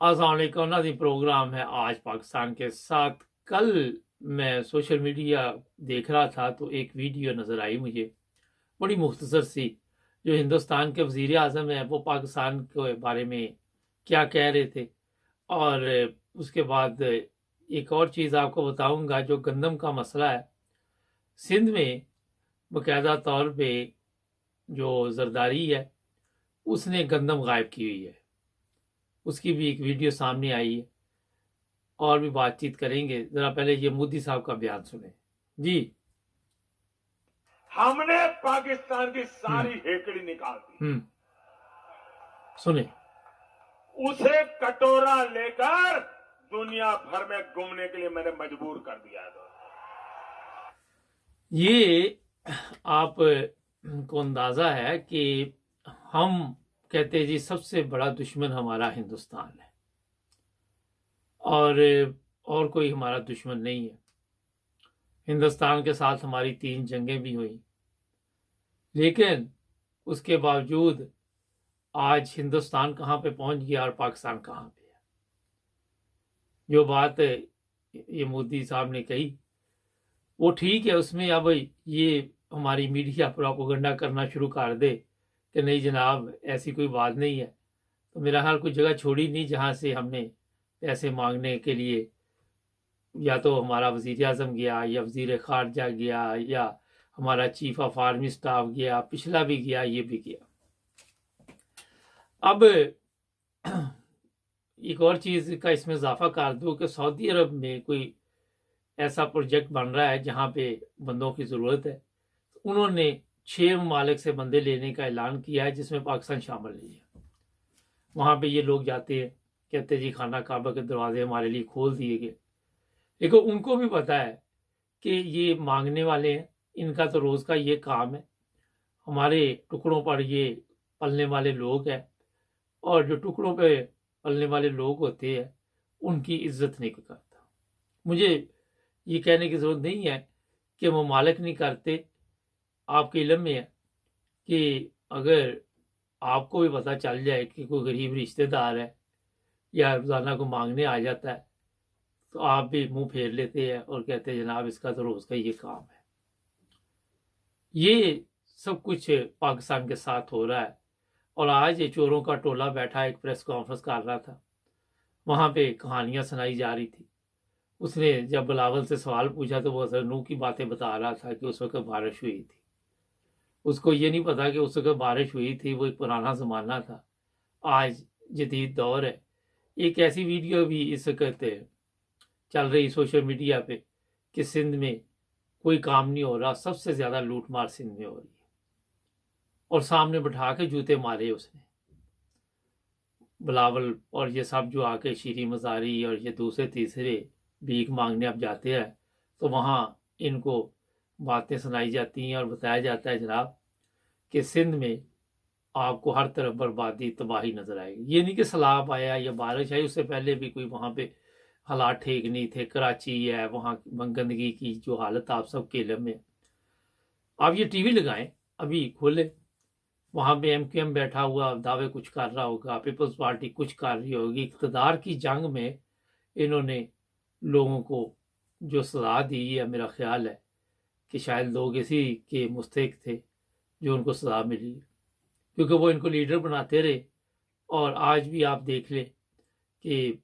अस्सलाम वालेकुम नाज़रीन, प्रोग्राम है आज पाकिस्तान के साथ। कल मैं सोशल मीडिया देख रहा था तो एक वीडियो नज़र आई मुझे, बड़ी मुख्तसर सी, जो हिंदुस्तान के वज़ीर आज़म हैं वो पाकिस्तान के बारे में क्या कह रहे थे। और उसके बाद एक और चीज़ आपको बताऊंगा, जो गंदम का मसला है सिंध में, बाकायदा तौर पे जो जरदारी है उसने गंदम गायब की हुई है, उसकी भी एक वीडियो सामने आई है और भी बातचीत करेंगे। जरा पहले ये मोदी साहब का बयान सुने जी। हमने पाकिस्तान की सारी हेकड़ी निकाल दी, सुने। उसे कटोरा लेकर दुनिया भर में घूमने के लिए मैंने मजबूर कर दिया है। ये आप को अंदाजा है कि हम कहते हैं जी सबसे बड़ा दुश्मन हमारा हिंदुस्तान है और कोई हमारा दुश्मन नहीं है। हिंदुस्तान के साथ हमारी 3 जंगें भी हुई, लेकिन उसके बावजूद आज हिंदुस्तान कहाँ पे पहुंच गया और पाकिस्तान कहाँ पे है। जो बात ये मोदी साहब ने कही वो ठीक है, उसमें अब ये हमारी मीडिया प्रोपेगेंडा करना शुरू कर दे कि नहीं जनाब ऐसी कोई बात नहीं है, तो मेरा ख्याल कोई जगह छोड़ी नहीं जहाँ से हमने पैसे मांगने के लिए या तो हमारा वज़ीर आज़म गया या वज़ीर ख़ारजा गया या हमारा चीफ ऑफ आर्मी स्टाफ गया, पिछला भी गया, ये भी गया। अब एक और चीज़ का इसमें इजाफा कर दूँ कि सऊदी अरब में कोई ऐसा प्रोजेक्ट बन रहा है जहाँ पे बंदों की ज़रूरत है। उन्होंने 6 ममालिक से बंदे लेने का ऐलान किया है, जिसमें पाकिस्तान शामिल नहीं है। वहाँ पे ये लोग जाते हैं, कहते जी खाना काबा के दरवाजे हमारे लिए खोल दिए गए, लेकिन उनको भी पता है कि ये मांगने वाले हैं, इनका तो रोज़ का ये काम है, हमारे टुकड़ों पर ये पलने वाले लोग हैं, और जो टुकड़ों पे पलने वाले लोग होते हैं उनकी इज्जत नहीं करता। मुझे ये कहने की ज़रूरत नहीं है कि ममालिक नहीं करते, आपके इल्म में है कि अगर आपको भी पता चल जाए कि कोई गरीब रिश्तेदार है या रोज़ाना को मांगने आ जाता है, तो आप भी मुंह फेर लेते हैं और कहते हैं जनाब इसका तो रोज़ का ये काम है। ये सब कुछ पाकिस्तान के साथ हो रहा है। और आज ये चोरों का टोला बैठा एक प्रेस कॉन्फ्रेंस कर रहा था, वहाँ पे कहानियाँ सुनाई जा रही थी। उसने जब बिलावल से सवाल पूछा तो वो नूह की बातें बता रहा था कि उस वक्त बारिश हुई थी। उसको ये नहीं पता कि उस वक्त बारिश हुई थी, वो एक पुराना ज़माना था, आज जदीद दौर है। एक ऐसी वीडियो भी इस वक्त चल रही सोशल मीडिया पे कि सिंध में कोई काम नहीं हो रहा, सबसे ज़्यादा लूट मार सिंध में हो रही है, और सामने बैठा के जूते मारे उसने बिलावल और ये सब जो आके शीरी मज़ारी और ये दूसरे तीसरे भीख मांगने अब जाते हैं, तो वहाँ इनको बातें सुनाई जाती हैं और बताया जाता है जनाब कि सिंध में आपको हर तरफ बर्बादी तबाही नज़र आएगी। ये नहीं कि सैलाब आया या बारिश आई, उससे पहले भी कोई वहाँ पे हालात ठीक नहीं थे। कराची है, वहाँ गंदगी की जो हालत आप सबके इल्म में। आप ये टीवी लगाएं, अभी खोले, वहाँ पे MQM बैठा हुआ दावे कुछ कर रहा होगा, पीपल्स पार्टी कुछ कर रही होगी। इक़्तिदार की जंग में इन्होंने लोगों को जो सज़ा दी है, मेरा ख्याल है कि शायद लोग इसी के मुस्तहिक थे जो उनको सज़ा मिली, क्योंकि वो इनको लीडर बनाते रहे। और आज भी आप देख लें कि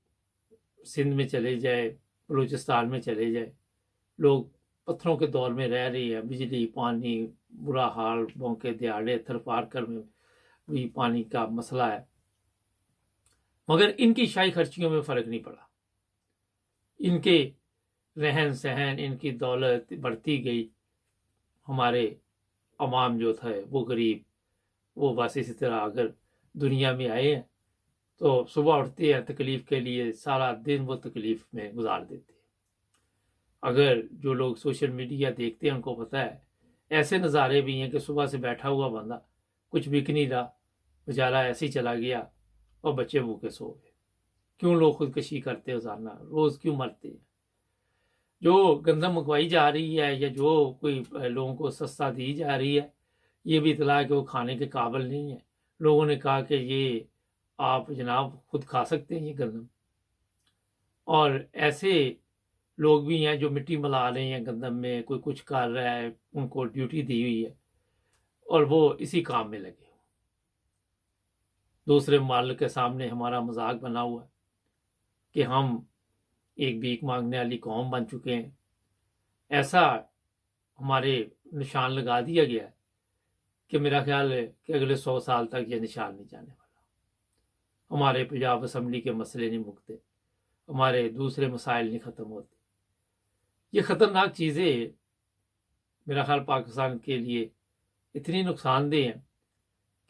सिंध में चले जाए, बलूचिस्तान में चले जाए, लोग पत्थरों के दौर में रह रही है, बिजली पानी बुरा हाल, भौंके दिहाड़े, थरपारकर में भी पानी का मसला है, मगर इनकी शाही खर्चियों में फ़र्क नहीं पड़ा। इनके रहन सहन, इनकी दौलत बढ़ती गई, हमारे अवाम जो था वो गरीब, वो बस इसी तरह अगर दुनिया में आए हैं तो सुबह उठते हैं तकलीफ़ के लिए, सारा दिन वो तकलीफ़ में गुजार देते हैं। अगर जो लोग सोशल मीडिया देखते हैं उनको पता है, ऐसे नज़ारे भी हैं कि सुबह से बैठा हुआ बंदा कुछ बिक नहीं रहा, बेचारा ऐसे ही चला गया और बच्चे भूखे सो गए। क्यों लोग खुदकशी करते हैं, रोज़ाना रोज़ क्यों मरते हैं? जो गंदम मंगवाई जा रही है या जो कोई लोगों को सस्ता दी जा रही है, ये भी इतला है कि वो खाने के काबिल नहीं है। लोगों ने कहा कि ये آپ جناب خود کھا سکتے ہیں یہ گندم. اور ایسے لوگ بھی ہیں جو مٹی ملا رہے ہیں گندم میں، کوئی کچھ کر رہا ہے، ان کو ڈیوٹی دی ہوئی ہے اور وہ اسی کام میں لگے. دوسرے ممالک کے سامنے ہمارا مذاق بنا ہوا ہے کہ ہم ایک بھیک مانگنے والی قوم بن چکے ہیں. ایسا ہمارے نشان لگا دیا گیا ہے کہ میرا خیال ہے کہ اگلے 100 سال تک یہ نشان نہیں جانے والا. ہمارے پنجاب اسمبلی کے مسئلے نہیں مکتے، ہمارے دوسرے مسائل نہیں ختم ہوتے. یہ خطرناک چیزیں میرا خیال پاکستان کے لیے اتنی نقصان دہ ہیں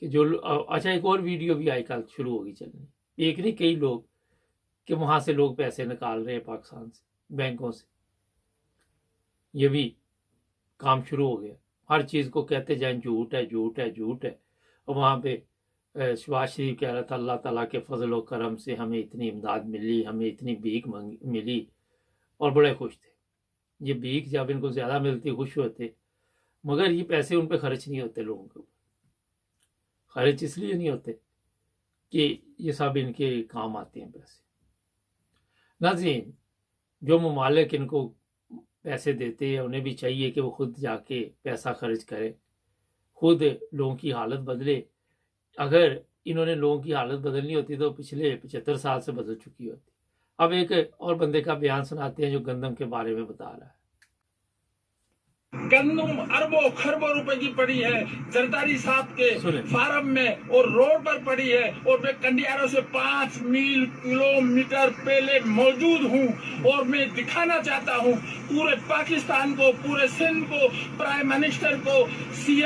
کہ جو اچھا ایک اور ویڈیو بھی آج کل شروع ہوگی چلنی، ایک نہیں کئی لوگ، کہ وہاں سے لوگ پیسے نکال رہے ہیں پاکستان سے، بینکوں سے. یہ بھی کام شروع ہو گیا. ہر چیز کو کہتے جائیں جھوٹ ہے جھوٹ ہے جھوٹ ہے. اور وہاں پہ شہباز شریف کہہ رہا تھا اللہ تعالیٰ کے فضل و کرم سے ہمیں اتنی امداد ملی، ہمیں اتنی بھیک ملی، اور بڑے خوش تھے. یہ بھیک جب ان کو زیادہ ملتی خوش ہوتے، مگر یہ پیسے ان پہ خرچ نہیں ہوتے. لوگوں کے خرچ اس لیے نہیں ہوتے کہ یہ سب ان کے کام آتے ہیں پیسے. ناظرین، جو ممالک ان کو پیسے دیتے ہیں انہیں بھی چاہیے کہ وہ خود جا کے پیسہ خرچ کرے، خود لوگوں کی حالت بدلے. اگر انہوں نے لوگوں کی حالت بدلنی ہوتی تو پچھلے 75 سال سے بدل چکی ہوتی. اب ایک اور بندے کا بیان سناتے ہیں جو گندم کے بارے میں بتا رہا ہے. گندم اربوں خربوں روپے کی پڑی ہے زرداری صاحب کے فارم میں اور روڈ پر پڑی ہے، اور میں کنڈیاروں سے 5 میل کلومیٹر پہلے موجود ہوں، اور میں دکھانا چاہتا ہوں پورے پاکستان کو، پورے سندھ کو، پرائم منسٹر کو، سی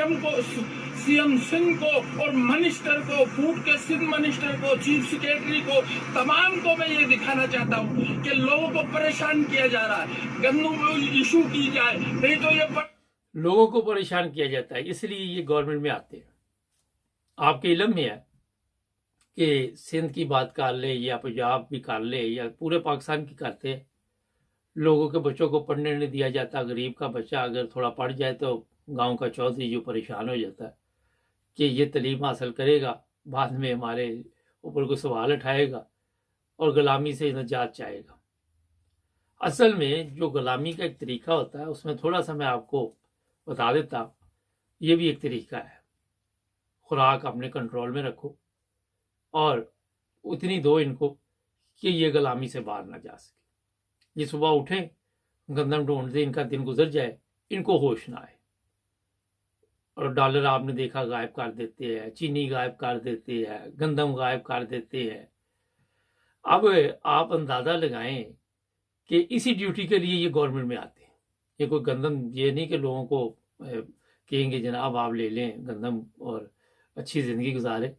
ایم سندھ کو، اور منسٹر کو، فوڈ کے سندھ منسٹر کو، چیف سیکریٹری کو، تمام کو میں یہ دکھانا چاہتا ہوں کہ لوگوں کو پریشان کیا جا رہا ہے. گندم ایشو کی جائے، نہیں تو یہ لوگوں کو پریشان کیا جاتا ہے، اس لیے یہ گورنمنٹ میں آتے ہیں. آپ کے علم میں ہے کہ سندھ کی بات کر لے یا پنجاب بھی کر لے یا پورے پاکستان کی کرتے ہیں، لوگوں کے بچوں کو پڑھنے نہیں دیا جاتا. غریب کا بچہ اگر تھوڑا پڑھ جائے تو گاؤں کا چودھری جو پریشان ہو جاتا ہے کہ یہ تعلیم حاصل کرے گا، بعد میں ہمارے اوپر کوئی سوال اٹھائے گا اور غلامی سے نجات چاہے گا. اصل میں جو غلامی کا ایک طریقہ ہوتا ہے اس میں تھوڑا سا میں آپ کو بتا دیتا. یہ بھی ایک طریقہ ہے، خوراک اپنے کنٹرول میں رکھو اور اتنی دو ان کو کہ یہ غلامی سے باہر نہ جا سکے. یہ صبح اٹھیں، گندم ڈھونڈتے ان کا دن گزر جائے، ان کو ہوش نہ آئے. اور ڈالر آپ نے دیکھا غائب کر دیتے ہیں، چینی غائب کر دیتے ہیں، گندم غائب کر دیتے ہیں. اب آپ اندازہ لگائیں کہ اسی ڈیوٹی کے لیے یہ گورنمنٹ میں آتے ہیں. یہ کوئی گندم یہ نہیں کہ لوگوں کو کہیں گے جناب آپ لے لیں گندم اور اچھی زندگی گزارے.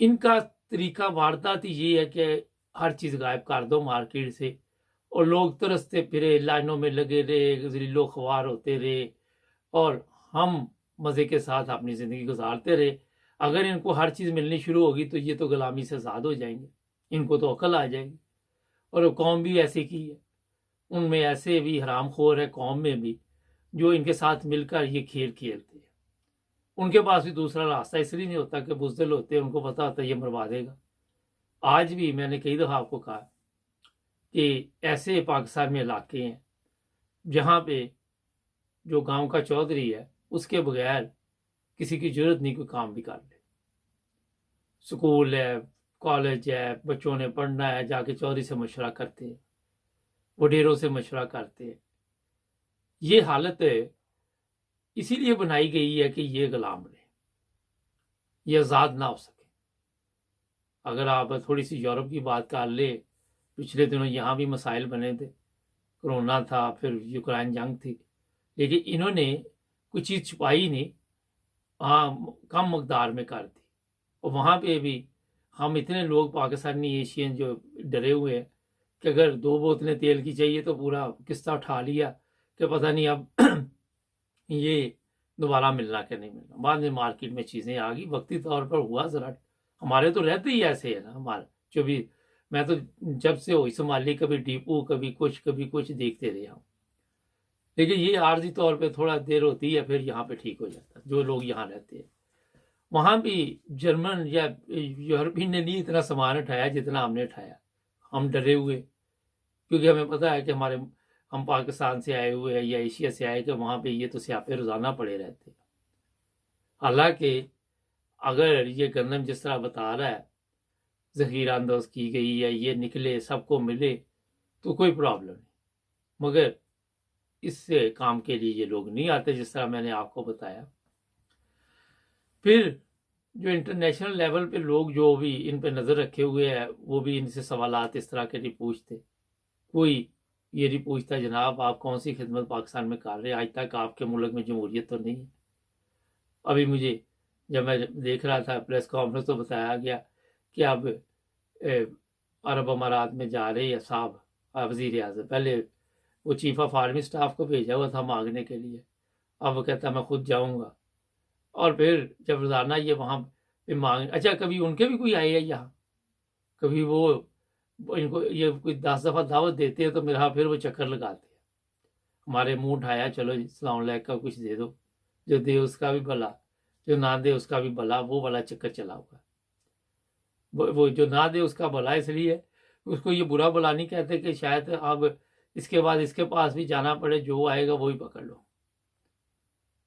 ان کا طریقہ واردات یہ ہے کہ ہر چیز غائب کر دو مارکیٹ سے، اور لوگ ترستے پھرے، لائنوں میں لگے رہے، ذلیل و خوار ہوتے رہے، اور ہم مزے کے ساتھ اپنی زندگی گزارتے رہے. اگر ان کو ہر چیز ملنی شروع ہوگی تو یہ تو غلامی سے آزاد ہو جائیں گے، ان کو تو عقل آ جائے گی. اور قوم بھی ایسے کی ہے، ان میں ایسے بھی حرام خور ہے قوم میں بھی جو ان کے ساتھ مل کر یہ کھیل کھیلتے ہیں. ان کے پاس بھی دوسرا راستہ اس لیے نہیں ہوتا کہ بزدل ہوتے ہیں، ان کو پتا ہوتا ہے یہ مروا دے گا. آج بھی میں نے کئی دفعہ آپ کو کہا کہ ایسے پاکستان میں علاقے ہیں جہاں پہ جو گاؤں کا چودھری ہے اس کے بغیر کسی کی ضرورت نہیں کوئی کام بھی کر لے. سکول ہے، کالج ہے، بچوں نے پڑھنا ہے، جا کے چودھری سے مشورہ کرتے ہیں، وڈیروں سے مشورہ کرتے ہیں. یہ حالت اسی لیے بنائی گئی ہے کہ یہ غلام رہے، یہ آزاد نہ ہو سکے. اگر آپ تھوڑی سی یورپ کی بات کر لیں، پچھلے دنوں یہاں بھی مسائل بنے تھے، کرونا تھا، پھر یوکرائن جنگ تھی، لیکن انہوں نے کوئی چیز چھپائی نہیں، ہاں کم مقدار میں کر دی. اور وہاں پہ بھی ہم اتنے لوگ پاکستانی ایشین جو ڈرے ہوئے ہیں کہ اگر 2 بوتلیں تیل کی چاہیے تو پورا قسطہ اٹھا لیا کہ پتہ نہیں اب یہ دوبارہ ملنا کہ نہیں ملنا. بعد میں مارکیٹ میں چیزیں آ گئی، وقتی طور پر ہوا ذرا. ہمارے تو رہتے ہی ایسے ہے نا، ہمارے جو بھی، میں تو جب سے ہوئی سنبھالی کبھی ڈیپو کبھی کچھ دیکھتے رہے ہوں. لیکن یہ عارضی طور پہ تھوڑا دیر ہوتی ہے، پھر یہاں پہ ٹھیک ہو جاتا ہے. جو لوگ یہاں رہتے ہیں वहाँ भी जर्मन या यूरोपियन ने नहीं इतना सामान उठाया जितना हमने उठाया। हम डरे हुए, क्योंकि हमें पता है कि हम पाकिस्तान से आए हुए हैं या एशिया से आए, कि वहाँ पे ये तो स्यापे रोजाना पड़े रहते हैं। हालांकि अगर ये गंदम जिस तरह बता रहा है जखीरा अंदोज की गई या ये निकले सबको मिले तो कोई प्रॉब्लम नहीं, मगर इससे काम के लिए ये लोग नहीं आते जिस तरह मैंने आपको बताया। फिर जो इंटरनेशनल लेवल पे लोग जो भी इन पे नज़र रखे हुए हैं वो भी इनसे सवालात इस तरह के नहीं पूछते। कोई ये नहीं पूछता जनाब आप कौन सी खिदमत पाकिस्तान में कर रहे हैं, आज तक आपके मुल्क में जमहूरियत तो नहीं है। अभी मुझे जब मैं देख रहा था प्रेस कॉन्फ्रेंस तो बताया गया कि अब अरब अमारात में जा रहे हैं साहब वज़ीर आज़म। पहले वो चीफ ऑफ आर्मी स्टाफ को भेजा हुआ था मांगने के लिए, अब वो कहता मैं खुद जाऊंगा। और फिर जब रोजाना ये वहाँ पे मांग, अच्छा कभी उनके भी कोई आए हैं यहाँ, कभी वो इनको ये कोई 10 दफ़ा दावत देते हैं तो मेरा फिर वो चक्कर लगाते हैं। हमारे मुंह उठाया चलो जी सलाम अलैकुम कुछ दे दो, जो दे उसका भी भला, जो ना दे उसका भी भला, वो वाला चक्कर चला हुआ है। वो जो ना दे उसका भला इसलिए उसको ये बुरा भला नहीं कहते कि शायद अब इसके बाद इसके पास भी जाना पड़े, जो आएगा वो ही पकड़ लो।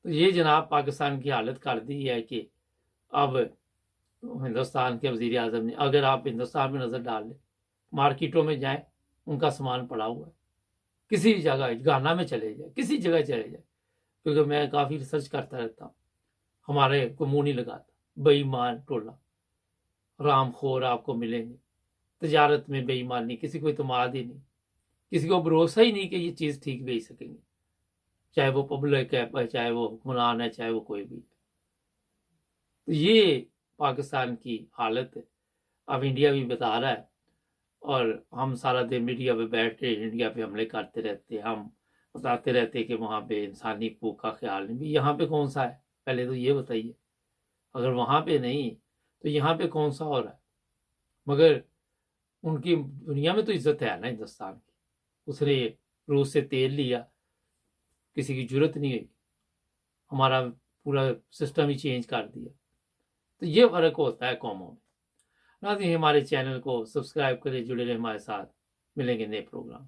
तो ये जनाब पाकिस्तान की हालत कर दी है कि अब हिंदुस्तान के वज़ीर आज़म ने, अगर आप हिंदुस्तान में नज़र डाल लें मार्केटों में जाएं उनका सामान पड़ा हुआ है, किसी भी जगह घाना में चले जाए, किसी जगह चले जाए, क्योंकि मैं काफ़ी रिसर्च करता रहता हूँ, हमारे को मुँह नहीं लगाता। बेईमान टोला रामखोर आपको मिलेंगे, तजारत में बेईमानी, किसी को इत्मीनान ही नहीं, किसी को भरोसा ही नहीं कि ये चीज़ ठीक बेच सकेंगे, चाहे वो पब्लिक है, चाहे वो हुक्मरान है, चाहे वो कोई भी है। तो ये पाकिस्तान की हालत है। अब इंडिया भी बता रहा है और हम सारा दिन मीडिया पे बैठ के इंडिया पे हमले करते रहते हैं, हम बताते रहते हैं कि वहाँ पे इंसानी हकूक़ का ख्याल नहीं। भी यहाँ पे कौन सा है, पहले तो ये बताइए। अगर वहाँ पे नहीं तो यहाँ पे कौन सा हो रहा है? मगर उनकी दुनिया में तो इज्जत है ना हिंदुस्तान की। उसने रूस से तेल लिया, किसी की जरूरत नहीं हुई, हमारा पूरा सिस्टम ही चेंज कर दिया। तो ये फ़र्क होता है कौमों में। नाज़रीन हमारे चैनल को सब्सक्राइब करें, जुड़े रहे हमारे साथ, मिलेंगे नए प्रोग्राम।